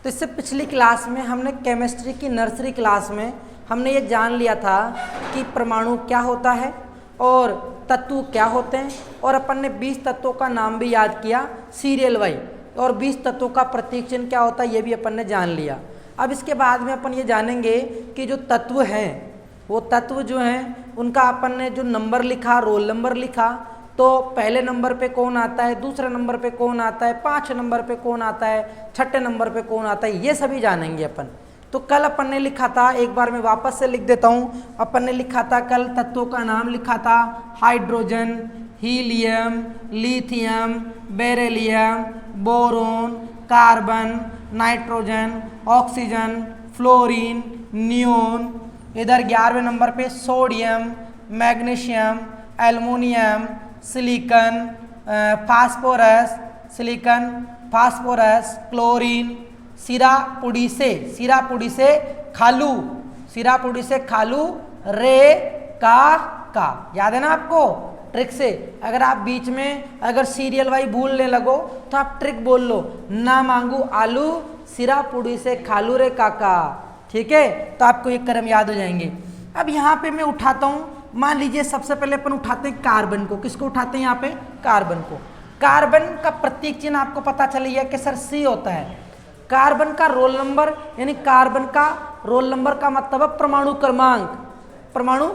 तो इससे पिछली क्लास में हमने केमिस्ट्री की नर्सरी क्लास में हमने ये जान लिया था कि परमाणु क्या होता है और तत्व क्या होते हैं, और अपन ने 20 तत्वों का नाम भी याद किया सीरियल वाइज, और 20 तत्वों का प्रतीक चिन्ह क्या होता है ये भी अपन ने जान लिया। अब इसके बाद में अपन ये जानेंगे कि जो तत्व हैं वो तत्व जो हैं उनका अपन ने जो नंबर लिखा, रोल नंबर लिखा, तो पहले नंबर पे कौन आता है, दूसरे नंबर पे कौन आता है, 5 नंबर पे कौन आता है, छठे नंबर पे कौन आता है, ये सभी जानेंगे अपन। तो कल अपन ने लिखा था, एक बार मैं वापस से लिख देता हूँ, अपन ने लिखा था कल तत्वों का नाम लिखा था hydrogen, helium, lithium, beryllium, boron, carbon, nitrogen, oxygen, fluorine, neon. इधर 11वें नंबर पे sodium, magnesium, aluminium, silicon, phosphorus, chlorine, सिरापुड़ी से खालू, रे का। याद है ना आपको ट्रिक से? अगर आप बीच में अगर सीरियल वाई भूलने लगो तो आप ट्रिक बोल लो, ना मांगू आलू, सिरापुड़ी से खालू रे काका। ठीक है, तो आपको ये क्रम याद हो जाएंगे। अब यहाँ पे मैं उठाता हूँ, मान लीजिए सबसे पहले अपन उठाते हैं कार्बन को। किसको उठाते हैं यहाँ पे? कार्बन को। कार्बन का प्रतीक चिन्ह आपको पता चल गया कि सर C होता है। कार्बन का रोल नंबर, यानी कार्बन का रोल नंबर का मतलब है परमाणु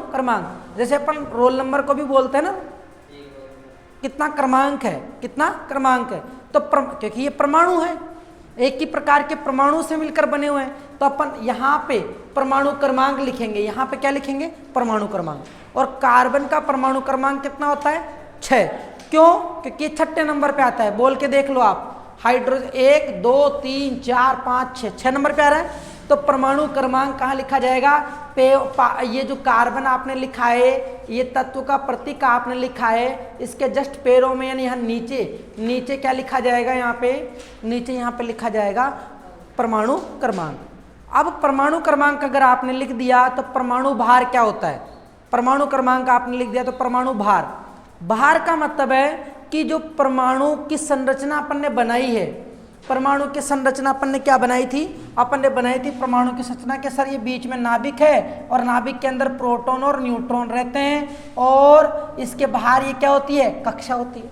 क्रमांक। जैसे अपन रोल नंबर को भी बोलते हैं ना, कितना क्रमांक है, तो क्योंकि ये परमाणु है, एक ही प्रकार के परमाणु से मिलकर बने हुए हैं, तो अपन यहाँ पे परमाणु क्रमांक लिखेंगे। यहाँ पे क्या लिखेंगे? परमाणु क्रमांक। और कार्बन का परमाणु क्रमांक कितना होता है? 6। क्यों? क्योंकि छठे नंबर पे आता है। बोल के देख लो आप, हाइड्रोजन 1 2 3 4 5 6 नंबर पे आ रहा है, तो परमाणु क्रमांक कहाँ लिखा जाएगा? ये जो कार्बन आपने लिखा है, ये तत्व का प्रतीक आपने लिखा है, इसके जस्ट पैरों में यानी यहाँ नीचे क्या लिखा जाएगा? यहाँ पे लिखा जाएगा परमाणु क्रमांक। अब परमाणु क्रमांक अगर आपने लिख दिया तो परमाणु भार क्या होता है? परमाणु क्रमांक आपने लिख दिया तो परमाणु भार का मतलब है कि जो परमाणु की संरचना अपन ने बनाई है, परमाणु की संरचना अपन ने क्या बनाई थी? अपन ने बनाई थी परमाणु की संरचना के सर ये बीच में नाभिक है, और नाभिक के अंदर प्रोटॉन और न्यूट्रॉन रहते हैं, और इसके बाहर ये क्या होती है? कक्षा होती है।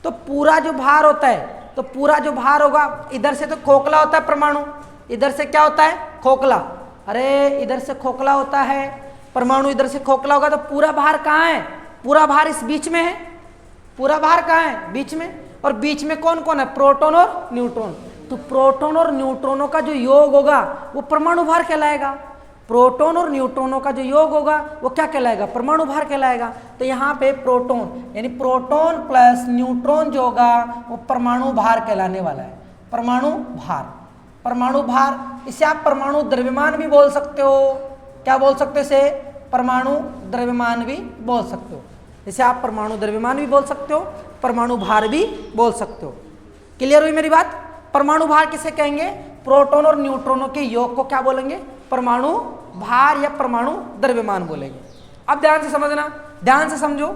तो पूरा जो भार होता है, तो पूरा जो भार होगा, इधर से तो खोखला होता है परमाणु, इधर से क्या होता है? खोखला। अरे इधर से खोखला होता है परमाणु, इधर से खोखला होगा, तो पूरा भार कहाँ है? पूरा भार इस बीच में है। पूरा भार कहाँ है? बीच में। और बीच में कौन कौन है? प्रोटॉन और न्यूट्रॉन। तो प्रोटॉन और न्यूट्रॉनों का जो योग होगा वो परमाणु भार कहलाएगा। प्रोटॉन और न्यूट्रॉनों का जो योग होगा वो क्या कहलाएगा? परमाणु भार कहलाएगा। तो यहाँ पे प्रोटॉन यानी प्रोटॉन प्लस न्यूट्रॉन जो होगा वो परमाणु भार कहलाने वाला है। परमाणु भार, इसे आप परमाणु द्रव्यमान भी बोल सकते हो। क्या बोल सकते हो इसे? परमाणु द्रव्यमान भी बोल सकते हो। इसे आप परमाणु द्रव्यमान भी बोल सकते हो, परमाणु भार भी बोल सकते हो। क्लियर हुई मेरी बात? परमाणु भार किसे कहेंगे? प्रोटॉन और न्यूट्रॉनों के योग को क्या बोलेंगे? परमाणु भार या परमाणु द्रव्यमान बोलेंगे। अब ध्यान से समझना, ध्यान से समझो।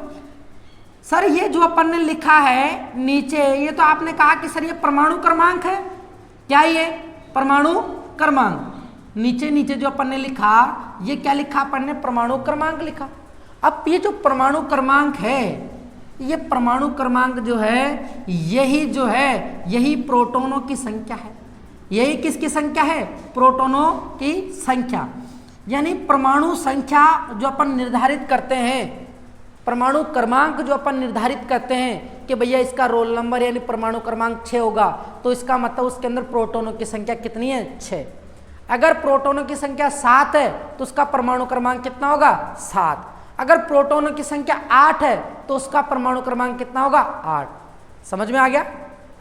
सर ये जो अपन ने लिखा है नीचे, ये तो आपने कहा कि सर ये परमाणु क्रमांक है। क्या ये? परमाणु क्रमांक। नीचे जो अपन ने लिखा, ये क्या लिखा अपन ने? परमाणु क्रमांक लिखा। अब ये जो परमाणु क्रमांक है, ये परमाणु क्रमांक जो है, यही प्रोटॉनों की संख्या है। यही किसकी संख्या है? प्रोटॉनों की संख्या। यानी परमाणु संख्या जो अपन निर्धारित करते हैं, परमाणु क्रमांक जो अपन निर्धारित करते हैं कि भैया इसका रोल नंबर यानी परमाणु क्रमांक 6 होगा, तो इसका मतलब उसके अंदर प्रोटॉनों की संख्या कितनी है? 6। अगर प्रोटॉनों की संख्या 7 है तो उसका परमाणु क्रमांक कितना होगा? 7। अगर प्रोटॉनों की संख्या 8 है तो उसका परमाणु क्रमांक कितना होगा? 8। समझ में आ गया?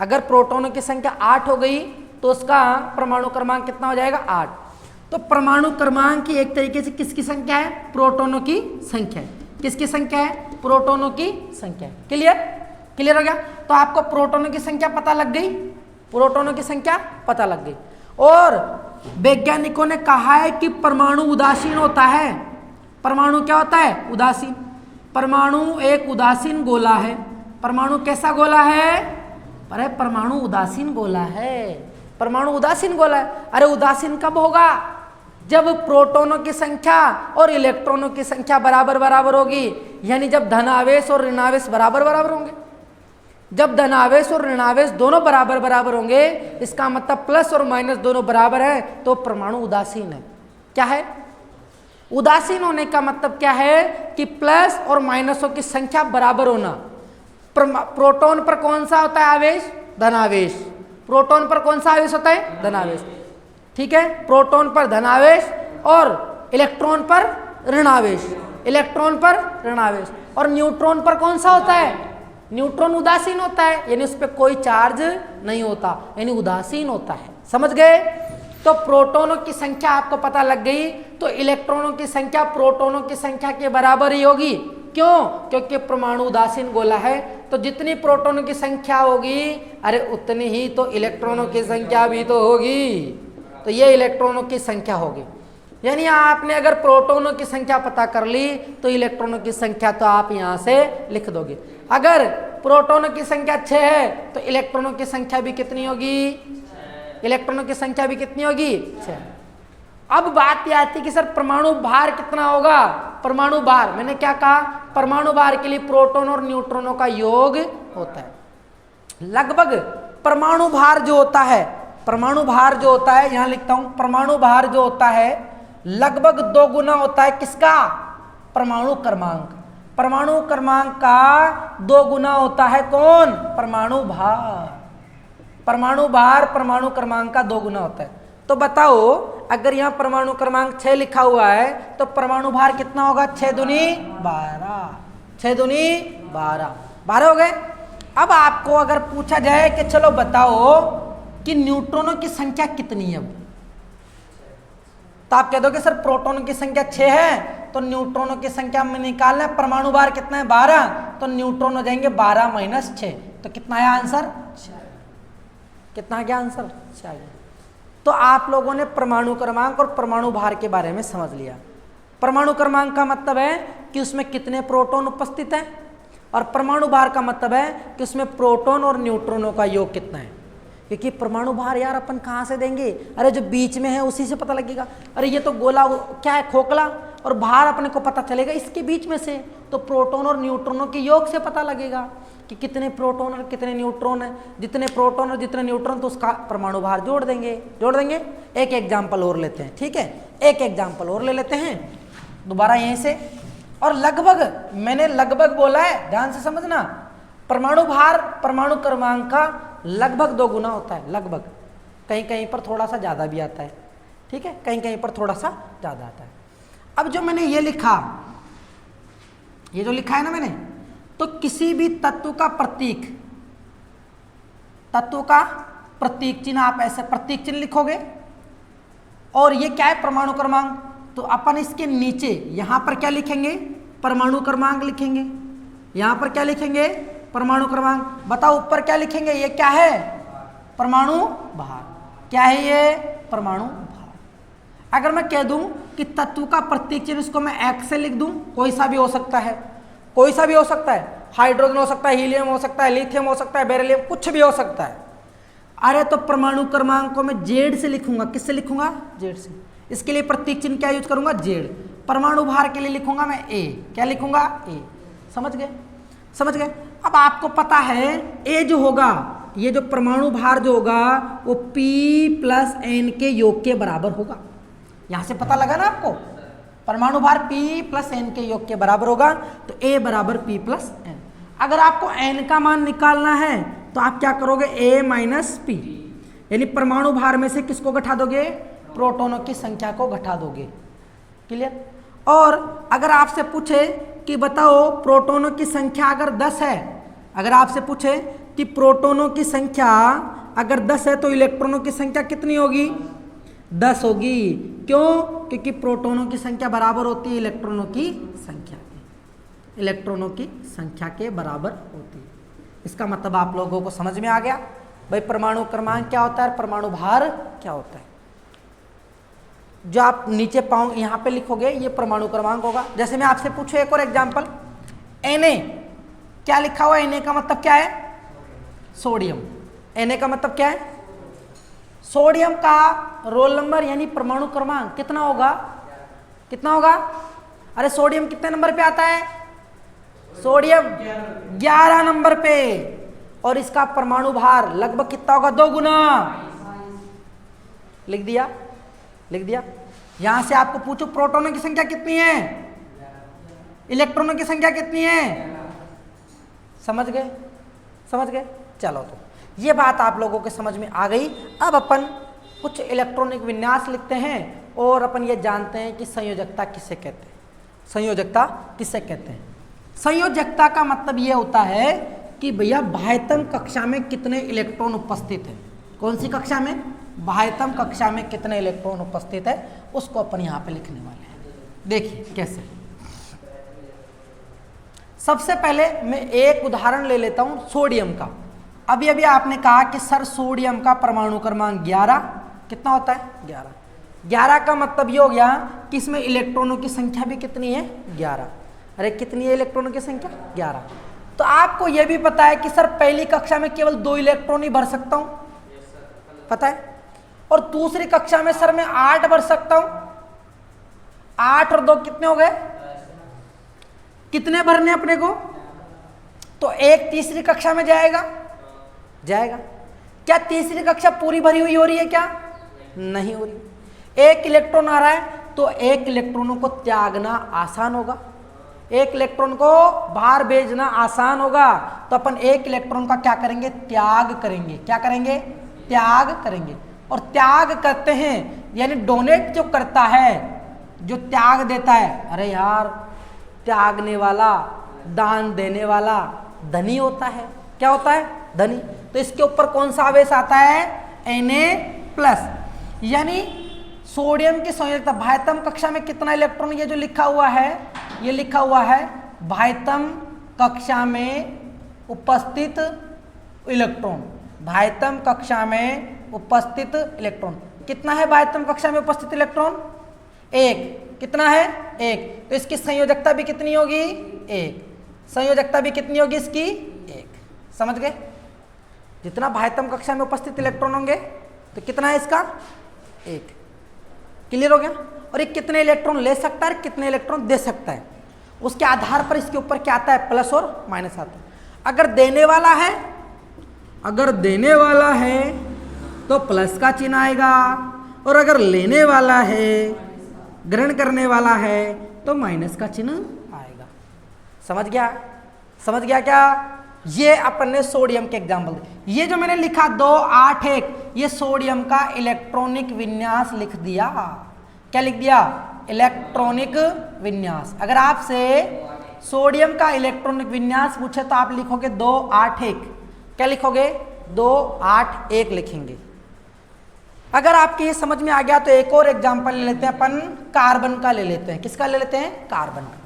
अगर प्रोटॉनों की संख्या 8 हो गई तो उसका परमाणु क्रमांक कितना हो जाएगा? 8। तो परमाणु क्रमांक की एक तरीके से किसकी संख्या है? प्रोटॉनों की संख्या है। किसकी संख्या है? प्रोटॉनों की संख्या है। क्लियर हो गया? तो आपको प्रोटॉनों की संख्या पता लग गई, प्रोटॉनों की संख्या पता लग गई। और वैज्ञानिकों ने कहा है कि परमाणु उदासीन होता है। परमाणु क्या होता है? उदासीन। परमाणु एक उदासीन गोला है। परमाणु कैसा गोला है? अरे परमाणु उदासीन गोला है। परमाणु उदासीन गोला है। अरे उदासीन कब होगा? जब प्रोटॉनों की संख्या और इलेक्ट्रॉनों की संख्या बराबर बराबर होगी, यानी जब धनावेश और ऋणावेश बराबर बराबर होंगे। जब धनावेश और ऋणावेश दोनों बराबर बराबर होंगे, इसका मतलब प्लस और माइनस दोनों बराबर है, तो परमाणु उदासीन है। क्या है? उदासीन होने का मतलब क्या है कि प्लस और माइनसों की संख्या बराबर होना। प्रोटॉन पर कौन सा होता है आवेश? धनावेश। प्रोटॉन पर कौन सा आवेश होता है? धनावेश। ठीक है, प्रोटॉन पर धनावेश और इलेक्ट्रॉन पर ऋणावेश, इलेक्ट्रॉन पर ऋणावेश। और न्यूट्रॉन पर कौन सा होता है? न्यूट्रॉन उदासीन होता है, यानी उस पर कोई चार्ज नहीं होता, यानी उदासीन होता है। समझ गए? तो प्रोटॉनों की संख्या आपको पता लग गई, तो इलेक्ट्रॉनों की संख्या प्रोटॉनों की संख्या के बराबर ही होगी। क्यों? क्योंकि परमाणु उदासीन गोला है, तो जितनी प्रोटॉनों की संख्या होगी, अरे उतनी ही तो इलेक्ट्रॉनों की संख्या भी तो होगी। तो ये इलेक्ट्रॉनों की संख्या होगी, यानी आपने अगर प्रोटॉनों की संख्या पता कर ली तो इलेक्ट्रॉनों की संख्या तो आप यहाँ से लिख दोगे। अगर प्रोटॉनों की संख्या 6 है तो इलेक्ट्रॉनों की संख्या भी कितनी होगी? इलेक्ट्रॉनों की संख्या भी कितनी होगी? 6। अब बात यह आती है कि सर परमाणु भार कितना होगा? परमाणु भार, मैंने क्या कहा? परमाणु भार के लिए प्रोटॉन और न्यूट्रॉनों का योग होता है। लगभग परमाणु भार जो होता है, परमाणु भार जो होता है, यहां लिखता हूं, परमाणु भार जो होता है लगभग 2 गुना होता है किसका? परमाणु क्रमांक। परमाणु क्रमांक का 2 गुना होता है कौन? परमाणु भार। परमाणु भार परमाणु क्रमांक का 2 गुना होता है। तो बताओ, अगर यहाँ परमाणु क्रमांक 6 लिखा हुआ है तो परमाणु भार कितना होगा? 6 दूनी 12, 6 दूनी 12, 12 हो गए। अब आपको अगर पूछा जाए कि चलो बताओ कि न्यूट्रॉनों की संख्या कितनी है, तो आप कह दोगे सर प्रोटॉनों की संख्या 6 है, तो न्यूट्रॉनों की संख्या में निकालना है। परमाणु भार कितना है? 12, तो न्यूट्रॉन हो जाएंगे 12 माइनस 6, तो कितना है आंसर? 6। कितना क्या आंसर? 6। तो आप लोगों ने परमाणु क्रमांक और परमाणु भार के बारे में समझ लिया। परमाणु क्रमांक का मतलब है कि उसमें कितने प्रोटॉन उपस्थित हैं, और परमाणु भार का मतलब है कि उसमें प्रोटॉन और न्यूट्रॉनों का योग कितना है। क्योंकि परमाणु भार यार अपन कहाँ से देंगे? अरे जो बीच में है उसी से पता लगेगा। अरे ये तो गोला क्या है? खोखला। और भार अपने को पता चलेगा इसके बीच में से, तो प्रोटॉन और न्यूट्रॉनों के योग से पता लगेगा कि कितने प्रोटॉन और कितने न्यूट्रॉन है। जितने प्रोटॉन और जितने न्यूट्रॉन, तो उसका परमाणु भार जोड़ देंगे। जोड़ देंगे। एक एग्जाम्पल और लेते हैं, ठीक है? एक एग्जाम्पल और ले लेते हैं दोबारा यहीं से। और लगभग, मैंने लगभग बोला है, ध्यान से समझना। परमाणु भार परमाणु क्रमांक का लगभग 2 गुना होता है, लगभग। कहीं कहीं पर थोड़ा सा ज़्यादा भी आता है, ठीक है? कहीं कहीं पर थोड़ा सा ज़्यादा आता है। अब जो मैंने ये लिखा, ये जो लिखा है ना मैंने, तो किसी भी तत्व का प्रतीक, तत्व का प्रतीक चिन्ह आप ऐसे प्रतीक चिन्ह लिखोगे, और ये क्या है? परमाणु क्रमांक। तो अपन इसके नीचे यहां पर क्या लिखेंगे? परमाणु क्रमांक लिखेंगे। यहां पर क्या लिखेंगे? परमाणु क्रमांक। बताओ ऊपर क्या लिखेंगे? ये क्या है? परमाणु भार। क्या है ये? परमाणु भार। अगर मैं कह दूं कि तत्व का प्रतीक चिन्ह, इसको मैं एक्स से लिख दूं, कोई सा भी हो सकता है, कोई सा भी हो सकता है। हाइड्रोजन हो सकता है, हीलियम हो सकता है, लिथियम हो सकता है, बेरिलियम, कुछ भी हो सकता है। अरे तो परमाणु क्रमांक को मैं जेड से लिखूंगा। किससे लिखूंगा? जेड से। इसके लिए प्रतीक चिन्ह क्या यूज करूंगा? जेड। परमाणु भार के लिए लिखूंगा मैं ए। क्या लिखूंगा? ए। समझ गए? समझ गए? अब आपको पता है ए जो होगा, ये जो परमाणु भार जो होगा वो P + N के योग के बराबर होगा। यहां से पता लगा ना आपको? परमाणु भार P + N के योग के बराबर होगा, तो A = P + N। अगर आपको N का मान निकालना है तो आप क्या करोगे? A - P, यानी परमाणु भार में से किसको घटा दोगे? प्रोटॉनों की संख्या को घटा दोगे। क्लियर? और अगर आपसे पूछे कि बताओ प्रोटॉनों की संख्या अगर 10 है, अगर आपसे पूछे कि प्रोटॉनों की संख्या अगर 10 है तो इलेक्ट्रॉनों की संख्या कितनी होगी? 10 होगी। क्यों? क्योंकि प्रोटॉनों की संख्या बराबर होती है इलेक्ट्रॉनों की संख्या के, इलेक्ट्रॉनों की संख्या के बराबर होती है। इसका मतलब आप लोगों को समझ में आ गया भाई परमाणु क्रमांक क्या होता है, परमाणु भार क्या होता है। जो आप नीचे पाओ यहाँ पे लिखोगे ये परमाणु क्रमांक होगा। जैसे मैं आपसे पूछूं एक और एग्जांपल, Na क्या लिखा हुआ है? Na का मतलब क्या है? सोडियम। Na का मतलब क्या है? सोडियम का रोल नंबर यानी परमाणु क्रमांक कितना होगा, कितना होगा? अरे सोडियम कितने नंबर पे आता है? सोडियम 11 नंबर पे। और इसका परमाणु भार लगभग कितना होगा? 2 गुना। लिख दिया, लिख दिया। यहां से आपको पूछो प्रोटॉनों की संख्या कितनी है, इलेक्ट्रॉनों की संख्या कितनी है? समझ गए, समझ गए? चलो तो ये बात आप लोगों के समझ में आ गई। अब अपन कुछ इलेक्ट्रॉनिक विन्यास लिखते हैं और अपन ये जानते हैं कि संयोजकता किसे कहते हैं। संयोजकता किसे कहते हैं? संयोजकता का मतलब ये होता है कि भैया बाह्यतम कक्षा में कितने इलेक्ट्रॉन उपस्थित है। कौन सी कक्षा में? बाह्यतम कक्षा में कितने इलेक्ट्रॉन उपस्थित है, उसको अपन यहाँ पे लिखने वाले हैं। देखिए कैसे। सबसे पहले मैं एक उदाहरण ले लेता हूं सोडियम का। अभी अभी आपने कहा कि सर सोडियम का परमाणु क्रमांक 11 कितना होता है? 11। 11 का मतलब ये हो गया कि इसमें इलेक्ट्रॉनों की संख्या भी कितनी है? 11। अरे कितनी है इलेक्ट्रॉनों की संख्या? 11। तो आपको यह भी पता है कि सर पहली कक्षा में केवल 2 इलेक्ट्रॉन ही भर सकता हूं, पता है? और दूसरी कक्षा में सर मैं 8 भर सकता हूं। 8 और 2 कितने हो गए? कितने भरने अपने को? तो एक तीसरी कक्षा में जाएगा, जाएगा। क्या तीसरी कक्षा पूरी भरी हुई हो रही है क्या? नहीं हो रही। एक इलेक्ट्रॉन आ रहा है तो एक इलेक्ट्रॉनों को त्यागना आसान होगा, एक इलेक्ट्रॉन को बाहर भेजना आसान होगा। तो अपन एक इलेक्ट्रॉन का क्या करेंगे? त्याग करेंगे। क्या करेंगे? त्याग करेंगे। और त्याग करते हैं यानी डोनेट जो करता है, जो त्याग देता है, अरे यार त्यागने वाला, दान देने वाला धनी होता है। क्या होता है? धनी। तो इसके ऊपर कौन सा आवेश आता है? Na+। यानी सोडियम की संयोजकता बाह्यतम कक्षा में कितना इलेक्ट्रॉन, ये जो लिखा हुआ है, ये लिखा हुआ है बाह्यतम कक्षा में उपस्थित इलेक्ट्रॉन। बाह्यतम कक्षा में उपस्थित इलेक्ट्रॉन कितना है? बाह्यतम कक्षा में उपस्थित इलेक्ट्रॉन 1। कितना है? 1। तो इसकी संयोजकता भी कितनी होगी? 1। संयोजकता भी कितनी होगी इसकी? 1। समझ गए? जितना बाह्यतम कक्षा में उपस्थित इलेक्ट्रॉन होंगे तो कितना है इसका? 1। क्लियर हो गया? और ये कितने इलेक्ट्रॉन ले सकता है, कितने इलेक्ट्रॉन दे सकता है, उसके आधार पर इसके ऊपर क्या आता है? प्लस और माइनस आता है। अगर देने वाला है, अगर देने वाला है तो प्लस का चिन्ह आएगा, और अगर लेने वाला है, ग्रहण करने वाला है, तो माइनस का चिन्ह आएगा। समझ गया? समझ गया क्या? ये अपन ने सोडियम के एग्जाम्पल। ये जो मैंने लिखा 2, 8, 1, ये सोडियम का इलेक्ट्रॉनिक विन्यास लिख दिया। क्या लिख दिया? इलेक्ट्रॉनिक विन्यास। अगर आपसे सोडियम का इलेक्ट्रॉनिक विन्यास पूछे तो आप लिखोगे 2, 8, 1। क्या लिखोगे? 2, 8, 1 लिखेंगे। अगर आपके ये समझ में आ गया तो एक और एग्जाम्पल ले लेते हैं अपन, कार्बन का ले लेते हैं। किसका ले लेते हैं? कार्बन का।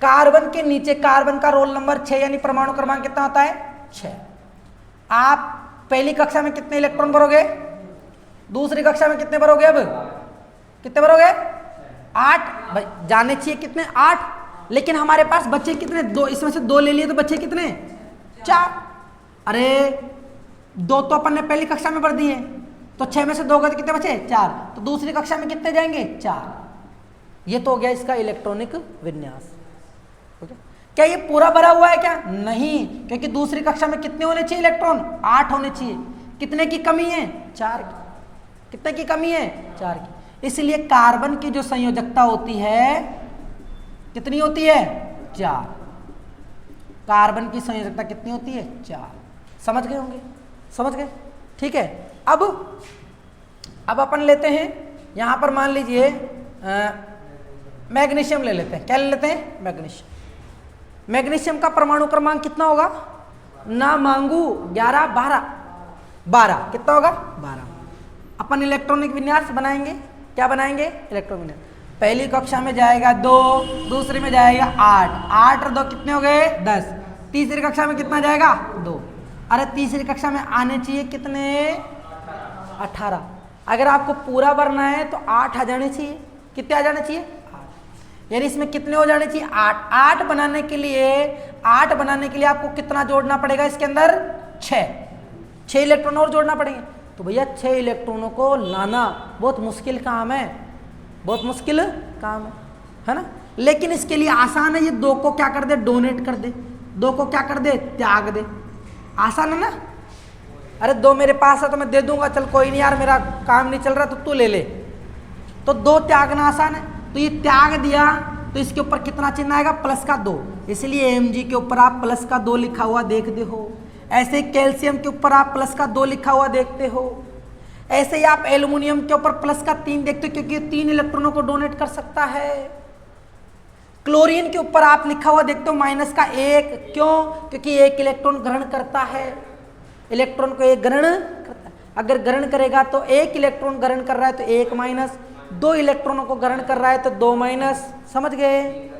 कार्बन के नीचे कार्बन का रोल नंबर 6 यानी परमाणु क्रमांक कितना होता है? 6। आप पहली कक्षा में कितने इलेक्ट्रॉन भरोगे? दूसरी कक्षा में कितने भरोगे? अब कितने भरोगे? 8। जाने चाहिए कितने? 8। लेकिन हमारे पास बच्चे कितने? 2। इसमें से 2 ले लिए तो बच्चे कितने? 4। अरे 2 तो अपन ने पहली कक्षा में भर दिए, तो 6 में से 2 गए तो कितने बचे? 4। तो दूसरी कक्षा में कितने जाएंगे? 4। ये तो हो गया इसका इलेक्ट्रॉनिक विन्यास। क्या ये पूरा भरा हुआ है क्या? नहीं, क्योंकि दूसरी कक्षा में कितने होने चाहिए इलेक्ट्रॉन? 8 होने चाहिए। कितने की कमी है? 4 की। कितने की कमी है? 4 की। इसलिए कार्बन की जो संयोजकता होती है कितनी होती है? 4। कार्बन की संयोजकता कितनी होती है? 4। समझ गए होंगे? समझ गए? ठीक है। अब अपन लेते हैं यहां पर, मान लीजिए मैग्नीशियम ले लेते हैं। क्या ले लेते हैं? मैग्नीशियम। मैग्नीशियम का परमाणु क्रमांक कितना होगा? ना मांगू 11, 12। कितना होगा? 12। अपन इलेक्ट्रॉनिक विन्यास बनाएंगे। क्या बनाएंगे? इलेक्ट्रॉनिक विन्यास। पहली कक्षा में जाएगा 2, दूसरी में जाएगा 8। 8 और 2 कितने हो गए? 10। तीसरी कक्षा में कितना जाएगा? 2। अरे तीसरी कक्षा में आने चाहिए कितने? 18। अगर आपको पूरा भरना है तो 8 आ जाने चाहिए। कितने आ जाने चाहिए? 8। यानी इसमें कितने हो जाने चाहिए? 8। 8 बनाने के लिए आपको कितना जोड़ना पड़ेगा? इसके अंदर 6 इलेक्ट्रॉन और जोड़ना पड़ेंगे। तो भैया 6 इलेक्ट्रॉनों को लाना बहुत मुश्किल काम है, बहुत मुश्किल काम है ना। लेकिन इसके लिए आसान है, ये 2 को क्या कर दे, डोनेट कर दे, 2 को क्या कर दे, त्याग दे। आसान है ना। अरे 2 मेरे पास है तो मैं दे दूंगा, चल कोई नहीं यार मेरा काम नहीं चल रहा तो तू ले ले, तो 2 त्यागना आसान है। तो ये त्याग दिया तो इसके ऊपर कितना चिन्ह आएगा, प्लस का 2, इसलिए Mg के ऊपर आप प्लस का 2 लिखा हुआ देखते हो। ऐसे ही कैल्शियम के ऊपर आप प्लस का 2 लिखा हुआ देखते हो। ऐसे ही आप एल्युमिनियम के ऊपर प्लस का 3 देखते हो क्योंकि 3 इलेक्ट्रॉनों को डोनेट कर सकता है। क्लोरीन के ऊपर आप लिखा हुआ देखते हो माइनस का 1, क्यों, क्योंकि 1 इलेक्ट्रॉन ग्रहण करता है, इलेक्ट्रॉन को 1 ग्रहण करता है। अगर ग्रहण करेगा तो 1 इलेक्ट्रॉन ग्रहण कर रहा है तो 1 माइनस, 2 इलेक्ट्रॉनों को ग्रहण कर रहा है तो 2 माइनस, समझ गए।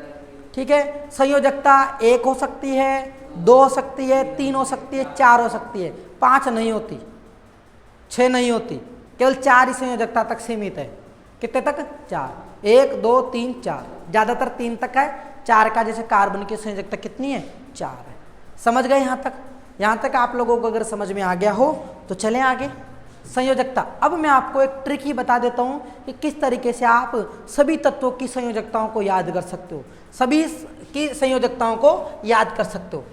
ठीक है, संयोजकता 1 हो सकती है, 2 हो सकती है, 3 हो सकती है, 4 हो सकती है, 5 नहीं होती, 6 नहीं होती, केवल 4 ही संयोजकता तक सीमित है। कितने तक, 4, 1 2 3 4, ज्यादातर 3 तक है। 4 का जैसे कार्बन की संयोजकता कितनी है, 4 है। समझ गए यहाँ तक। यहाँ तक आप लोगों को अगर समझ में आ गया हो तो चलें आगे। संयोजकता, अब मैं आपको एक ट्रिक ही बता देता हूँ कि किस तरीके से आप सभी तत्वों की संयोजकताओं को याद कर सकते हो, सभी की संयोजकताओं को याद कर सकते हो।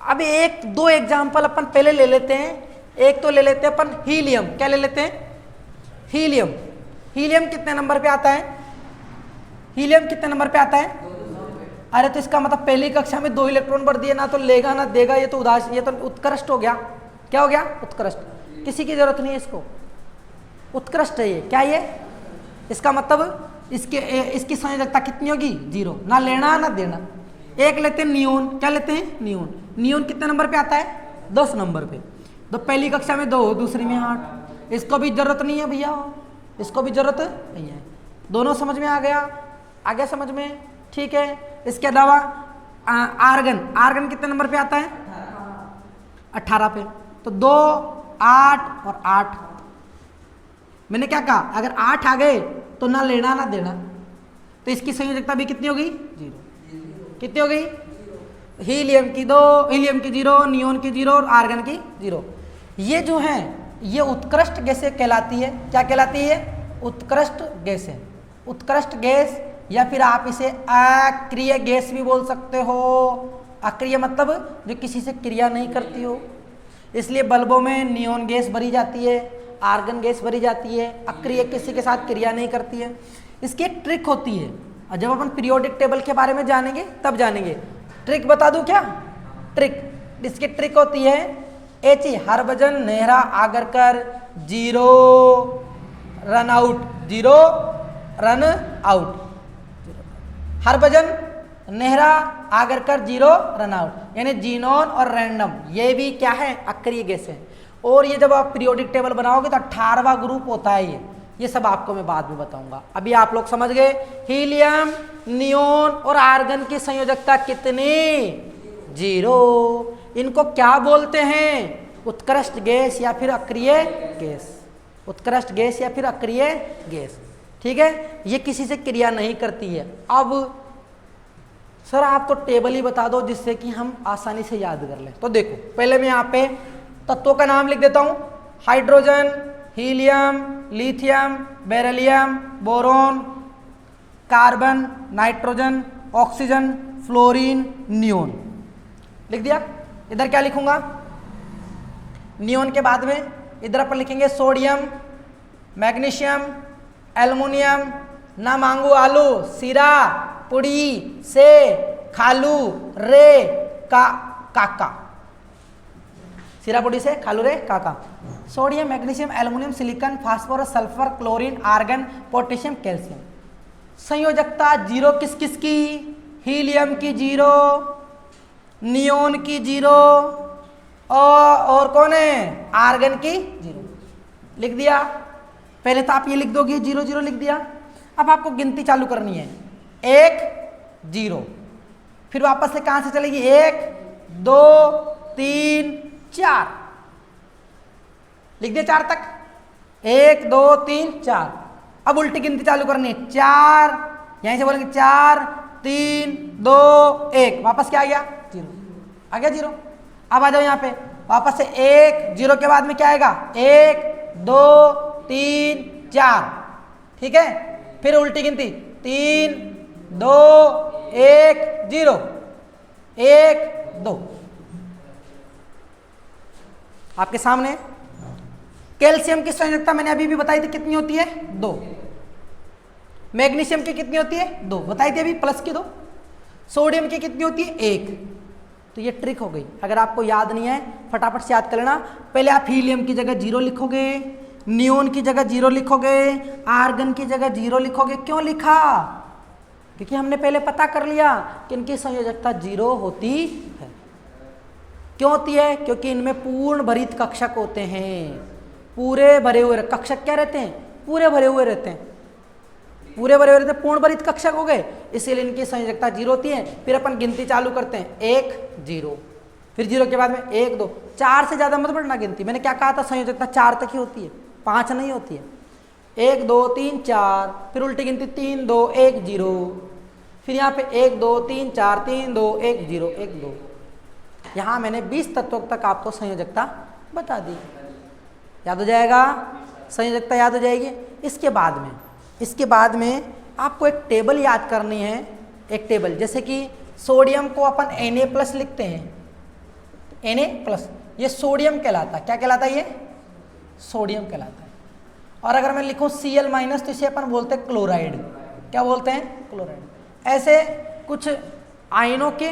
अब 1-2 एग्जाम्पल अपन पहले ले लेते हैं। एक तो ले लेते हैं अपन हीलियम, क्या ले लेते हैं, हीलियम। हीलियम कितने नंबर पे आता है, हीलियम कितने नंबर पे आता है। अरे तो इसका मतलब पहली कक्षा में 2 इलेक्ट्रॉन बढ़ दिए, ना तो लेगा ना देगा, ये तो उदास, ये तो उत्कृष्ट हो गया। क्या हो गया, उत्कृष्ट, किसी की जरूरत नहीं है इसको, उत्कृष्ट है ये। क्या ये, इसका मतलब इसकी संयोजकता कितनी होगी, 0, ना लेना ना देना। एक लेते हैं नियोन, क्या लेते हैं, नियोन। नियोन कितने नंबर पे आता है, 10 नंबर पे। तो पहली कक्षा में 2, दूसरी में 8, इसको भी जरूरत नहीं है भैया, इसको भी जरूरत नहीं है। दोनों समझ में आ गया समझ में, ठीक है। इसके अलावा आर्गन, आर्गन कितने नंबर पे आता है, 18 पे। तो 2, 8 और 8, मैंने क्या कहा, अगर 8 आ गए तो ना लेना ना देना, तो इसकी संयोजकता भी कितनी हो गई, 0। कितनी हो गई, हीलियम की 2, हीलियम की 0, नियोन की 0 और आर्गन की 0। ये जो है ये उत्कृष्ट गैसें कहलाती है। क्या कहलाती है, उत्कृष्ट गैसें। उत्कृष्ट गैस या फिर आप इसे अक्रिय गैस भी बोल सकते हो। अक्रिय मतलब जो किसी से क्रिया नहीं करती हो, इसलिए बल्बों में नियोन गैस भरी जाती है, आर्गन गैस भरी जाती है। अक्रिय किसी के साथ क्रिया नहीं करती है। इसकी एक ट्रिक होती है, और जब अपन पीरियोडिक टेबल के बारे में जानेंगे तब जानेंगे। ट्रिक बता दूं क्या, ट्रिक, इसकी ट्रिक होती है H Harbhajan Nehra Agarkar 0 run out, 0 run out. Harbhajan Nehra Agarkar 0 run out, यानी जीनोन और रैंडम, ये भी क्या है, अक्रिय गैस है। और ये जब आप पीरियोडिक टेबल बनाओगे तो 18वां ग्रुप होता है ये सब आपको मैं बाद में बताऊंगा। अभी आप लोग समझ गए हीलियम, नियोन और आर्गन की संयोजकता कितनी, 0। इनको क्या बोलते हैं, उत्कृष्ट गैस या फिर अक्रिय गैस, उत्कृष्ट गैस या फिर अक्रिय गैस। ठीक है, ये किसी से क्रिया नहीं करती है। अब सर आप तो टेबल ही बता दो जिससे कि हम आसानी से याद कर लें। तो देखो पहले मैं यहाँ पे तत्वों का नाम लिख देता हूँ, hydrogen, helium, lithium, beryllium, boron, carbon, nitrogen, oxygen, fluorine, neon. लिख दिया। इधर क्या लिखूंगा, नियोन के बाद में इधर अपन लिखेंगे सोडियम, मैग्नीशियम, एल्युमिनियम, ना मांगू आलू, सीरा, पुड़ी, से, खालू, रे, काका, सीरा पुड़ी से खालू रे काका। Sodium, magnesium, aluminium, silicon, phosphorus, sulphur, chlorine, argon, potassium, calcium. संयोजकता 0 किस किस की, हीलियम की 0, नियोन की 0 और कौन है, आर्गन की 0। लिख दिया। पहले तो आप ये लिख दोगे 0 0 लिख दिया। अब आपको गिनती चालू करनी है, 1 0, फिर वापस से कहां से चलेगी, 1 2 3 4, लिख दिया 4 तक, 1 2 3 4। अब उल्टी गिनती चालू करनी है, 4, यहीं से बोलेंगे 4 3 2 1, वापस क्या आ गया, 0 आ गया 0। अब आ जाओ यहाँ पे वापस से 1 0 के बाद में क्या आएगा 1 2 3 4, ठीक है। फिर उल्टी गिनती 3 2 1 0 1 2। आपके सामने कैल्शियम की संयोजकता मैंने अभी भी बताई थी कितनी होती है 2। मैग्नीशियम की कितनी होती है 2 बताई थी अभी प्लस की 2। सोडियम की कितनी होती है 1। तो ये ट्रिक हो गई। अगर आपको याद नहीं है फटाफट से याद कर लेना। पहले आप हीलियम की जगह 0 लिखोगे, नियोन की जगह 0 लिखोगे, आर्गन की जगह 0 लिखोगे। क्यों लिखा? क्योंकि हमने पहले पता कर लिया कि इनकी संयोजकता 0 होती है। क्यों होती है? क्योंकि इनमें पूर्ण भरित कक्षक होते हैं। पूरे भरे हुए कक्षक क्या रहते हैं? पूरे भरे हुए रहते हैं। पूरे भरे हुए रहते हैं, पूर्ण भरित कक्षक हो गए, इसीलिए इनकी संयोजकता 0 होती है। फिर अपन गिनती चालू करते हैं 1 0, फिर 0 के बाद में 1 2, 4 से ज़्यादा मत बढ़ना गिनती। मैंने क्या कहा था? संयोजकता 4 तक ही होती है, 5 नहीं होती है। 1 2 3 4, फिर उल्टी गिनती 3 2 1 0, फिर यहाँ पे 1 2 3 4 3 2 1 0 1 2। यहाँ मैंने 20 तत्वों तक आपको संयोजकता बता दी। याद हो जाएगा? संयोजकता याद हो जाएगी। इसके बाद में आपको एक टेबल याद करनी है। एक टेबल जैसे कि सोडियम को अपन Na+ लिखते हैं, Na+, ये सोडियम कहलाता है। क्या कहलाता है? ये सोडियम कहलाता है। और अगर मैं लिखूं Cl- तो इसे अपन बोलते हैं क्लोराइड। क्या बोलते हैं? क्लोराइड। ऐसे कुछ आयनों के,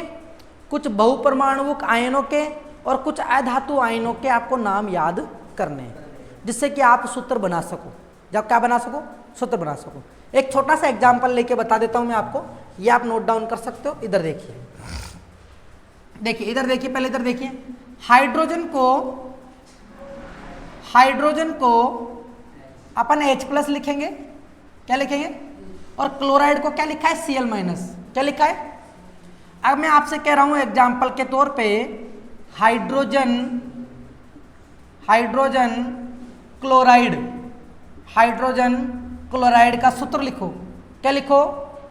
कुछ बहुपरमाणुक आयनों के और कुछ अधातु आयनों के आपको नाम याद करने हैं, जिससे कि आप सूत्र बना सको। जब क्या बना सको? सूत्र बना सको। एक छोटा सा एग्जाम्पल लेके बता देता हूं मैं आपको, ये आप नोट डाउन कर सकते हो। इधर देखिए, इधर देखिए, पहले इधर देखिए। हाइड्रोजन को अपन H+ लिखेंगे। क्या लिखेंगे? और क्लोराइड को क्या लिखा है? Cl-। क्या लिखा है? अब मैं आपसे कह रहा हूं एग्जाम्पल के तौर पे हाइड्रोजन क्लोराइड का सूत्र लिखो। क्या लिखो?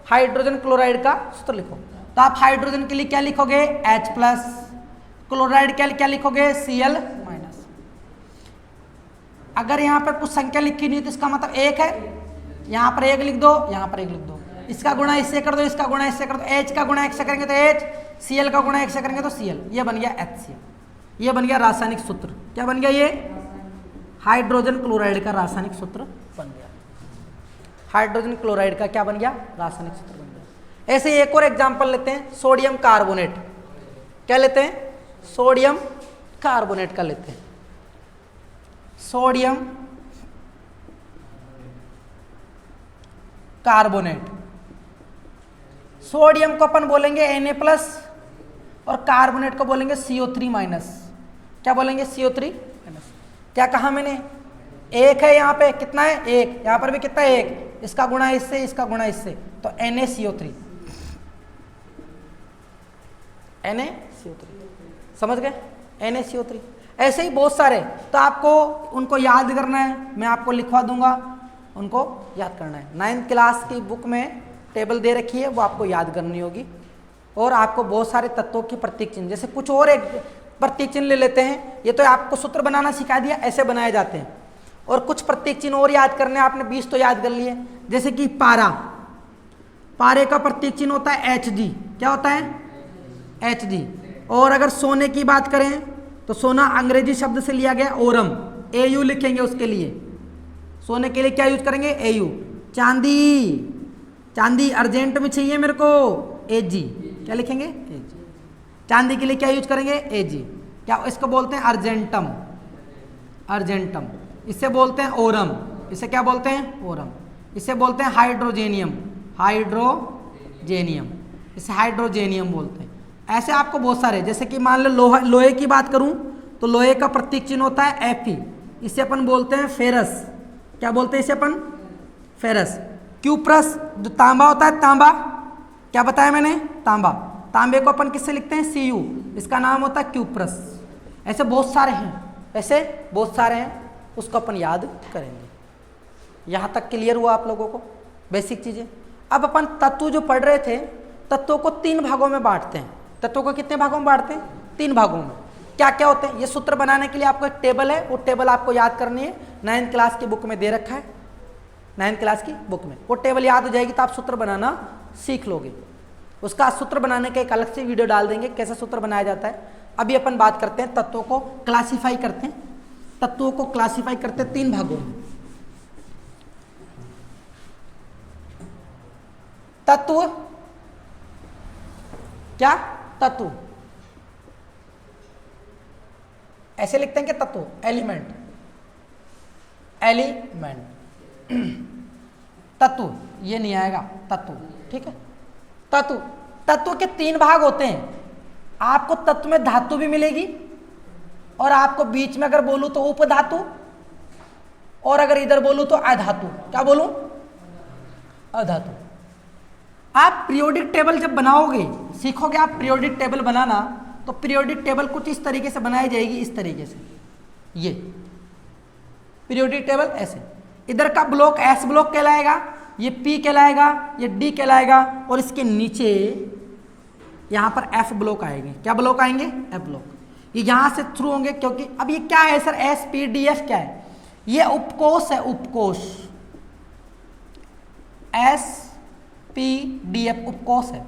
हाइड्रोजन क्लोराइड का सूत्र लिखो। तो आप हाइड्रोजन के लिए क्या लिखोगे? H+, क्लोराइड क्या लिखोगे? Cl-। अगर यहाँ पर कुछ संख्या लिखी नहीं तो इसका मतलब 1 है। यहाँ पर 1 लिख दो, यहाँ पर 1 लिख दो। इसका गुणा इससे कर दो, इसका गुणा इससे कर दो। H का गुणा 1 से करेंगे तो H, Cl का गुणा 1 से करेंगे तो Cl। ये बन गया HCl। ये बन गया रासायनिक सूत्र। क्या बन गया? ये हाइड्रोजन क्लोराइड का रासायनिक सूत्र बन गया। हाइड्रोजन क्लोराइड का क्या बन गया? रासायनिक सूत्र बन गया। ऐसे एक और एग्जांपल लेते हैं, सोडियम कार्बोनेट। क्या लेते हैं? सोडियम कार्बोनेट का लेते हैं। Sodium carbonate. सोडियम को अपन बोलेंगे Na+ और कार्बोनेट को बोलेंगे CO3-। क्या बोलेंगे? CO3-। क्या कहा मैंने? 1 है यहाँ पे, कितना है? 1। यहाँ पर भी कितना है? 1। इसका गुणा इससे, इसका गुणा इससे, तो NaCO3। समझ गए? NaCO3। ऐसे ही बहुत सारे, तो आपको उनको याद करना है। मैं आपको लिखवा दूंगा, उनको याद करना है। 9th क्लास की बुक में टेबल दे रखी है, वो आपको याद करनी होगी। और आपको बहुत सारे तत्वों की प्रतीक चिन्ह, जैसे कुछ और एक प्रतीक चिन्ह ले लेते हैं। ये तो आपको सूत्र बनाना सिखा दिया, ऐसे बनाए जाते हैं। और कुछ प्रतीक चिन्ह और याद करने, आपने 20 तो याद कर लिए। जैसे कि पारे का प्रतीक चिन्ह होता है Hg। क्या होता है? Hg। और अगर सोने की बात करें तो सोना अंग्रेजी शब्द से लिया गया ओरम, Au लिखेंगे उसके लिए। सोने के लिए क्या यूज करेंगे? Au। चांदी अर्जेंट में चाहिए मेरे को, Ag। क्या लिखेंगे? Ag। चांदी के लिए क्या यूज करेंगे? Ag। क्या इसको बोलते हैं? अर्जेंटम। इससे बोलते हैं ओरम। इसे क्या बोलते हैं? ओरम। इसे बोलते हैं हाइड्रोजेनियम। इसे हाइड्रोजेनियम बोलते हैं। ऐसे आपको बहुत सारे, जैसे कि मान लो लोहे की बात करूं तो लोहे का प्रतीक चिन्ह होता है Fe। इसे अपन बोलते हैं फेरस। क्या बोलते हैं इसे अपन? फेरस। क्यूप्रस, जो तांबा होता है, तांबा। क्या बताया मैंने? तांबा। तांबे को अपन किससे लिखते हैं? Cu। इसका नाम होता है क्यूप्रस। ऐसे बहुत सारे हैं, उसको अपन याद करेंगे। यहाँ तक क्लियर हुआ आप लोगों को बेसिक चीजें? अब अपन तत्व जो पढ़ रहे थे, तत्वों को 3 भागों में बांटते हैं। तत्वों को कितने भागों में बांटते हैं? 3 भागों में। क्या क्या होते हैं। ये सूत्र बनाने के लिए आपको एक टेबल है, वो टेबल आपको याद करनी है, 9th क्लास की बुक में दे रखा है, 9th क्लास की बुक में वो टेबल याद हो जाएगी तो आप सूत्र बनाना सीख लोगे। उसका सूत्र बनाने का एक अलग से वीडियो डाल देंगे कैसे सूत्र बनाया जाता है। अभी अपन बात करते हैं तत्वों को क्लासीफाई करते हैं। तत्वों को क्लासीफाई करते हैं 3 भागों में। तत्व क्या, तत्व ऐसे लिखते हैं कि तत्व, एलिमेंट, एलिमेंट तत्व, ये नहीं आएगा तत्व, ठीक है। तत्व, तत्व के 3 भाग होते हैं। आपको तत्व में धातु भी मिलेगी और आपको बीच में अगर बोलूं तो उपधातु, और अगर इधर बोलूं तो अधातु। क्या बोलूं, अधातु। आप पीरियोडिक टेबल जब बनाओगे, सीखोगे आप पीरियोडिक टेबल बनाना, तो पीरियोडिक टेबल कुछ इस तरीके से बनाई जाएगी, इस तरीके से। ये पीरियोडिक टेबल ऐसे, इधर का ब्लॉक एस ब्लॉक कहलाएगा, ये पी कहलाएगा, ये डी कहलाएगा, और इसके नीचे यहां पर एफ ब्लॉक आएंगे। क्या ब्लॉक आएंगे, एफ ब्लॉक। ये यहां से थ्रू होंगे, क्योंकि अब ये क्या है sir, S P D F क्या है, ये उपकोष है, उपकोष, एस पी डी एफ उपकोष है।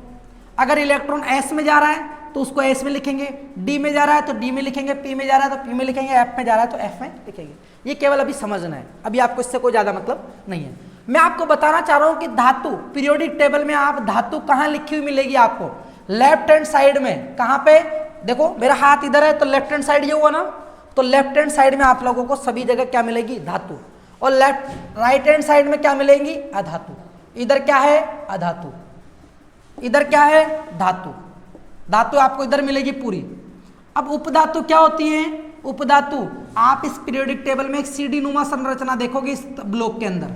अगर इलेक्ट्रॉन एस में जा रहा है तो उसको एस में लिखेंगे, डी में जा रहा है तो डी में लिखेंगे, पी में जा रहा है तो पी में लिखेंगे, एफ में जा रहा है तो एफ में लिखेंगे। ये केवल अभी समझना है, अभी आपको इससे कोई ज्यादा मतलब नहीं है। मैं आपको बताना चाह रहा हूं कि धातु पीरियोडिक टेबल में आप धातु कहां लिखी हुई मिलेगी आपको, लेफ्ट हैंड साइड में। कहां पे, देखो मेरा हाथ इधर है तो लेफ्ट हैंड साइड ये हुआ ना, तो लेफ्ट हैंड साइड में आप लोगों को सभी जगह क्या मिलेगी, धातु। और लेफ्ट राइट हैंड साइड में क्या मिलेंगी, अधातु। इधर क्या है, अधातु, इधर क्या है, धातु। धातु आपको इधर मिलेगी पूरी। अब उपधातु क्या होती है, उपधातु आप इस पीरियोडिक टेबल में एक सीढ़ी नुमा संरचना देखोगे इस ब्लॉक के अंदर।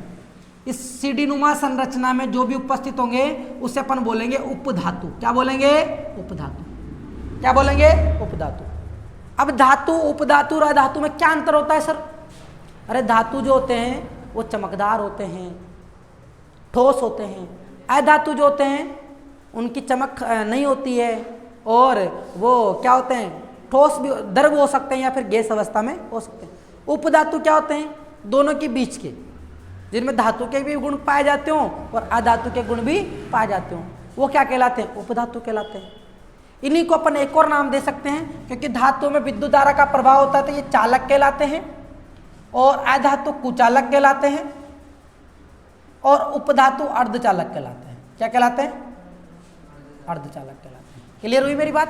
इस सीढ़ी नुमा संरचना में जो भी उपस्थित होंगे उसे अपन बोलेंगे उपधातु। क्या बोलेंगे, उपधातु। क्या बोलेंगे, उपधातु। अब धातु, उपधातु और अधातु में क्या अंतर होता है सर? अरे धातु जो होते हैं वो चमकदार होते हैं, ठोस होते हैं। अधातु जो होते हैं उनकी चमक नहीं होती है, और वो क्या होते हैं, ठोस भी, द्रव हो सकते हैं या फिर गैस अवस्था में हो सकते हैं। उपधातु क्या होते हैं, दोनों के बीच के, जिनमें धातु के भी गुण पाए जाते हों और अधातु के गुण भी पाए जाते हों, वो क्या कहलाते हैं, उपधातु कहलाते हैं। इन्हीं को अपन एक और नाम दे सकते हैं, क्योंकि धातु में विद्युत धारा का प्रभाव होता है तो ये चालक कहलाते हैं, और अधातु कुचालक कहलाते हैं, और उपधातु अर्धचालक कहलाते हैं। क्या कहलाते हैं, अर्धचालक कहलाते हैं। क्लियर हुई मेरी बात,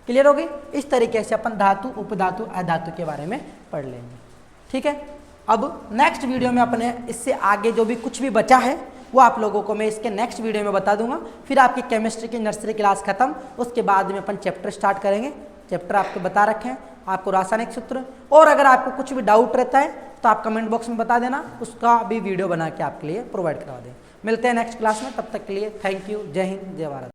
क्लियर होगी? इस तरीके से अपन धातु, उपधातु, अधातु के बारे में पढ़ लेंगे, ठीक है। अब नेक्स्ट वीडियो में अपने इससे आगे जो भी कुछ भी बचा है वो आप लोगों को मैं इसके नेक्स्ट वीडियो में बता दूंगा। फिर आपकी केमिस्ट्री की नर्सरी क्लास खत्म, उसके बाद में अपन चैप्टर स्टार्ट करेंगे। चैप्टर आपको बता रखे हैं, आपको रासायनिक सूत्र, और अगर आपको कुछ भी डाउट रहता है तो आप कमेंट बॉक्स में बता देना, उसका भी वीडियो बना के आपके लिए प्रोवाइड करवा दें। मिलते हैं नेक्स्ट क्लास में, तब तक के लिए थैंक यू। जय हिंद, जय भारत।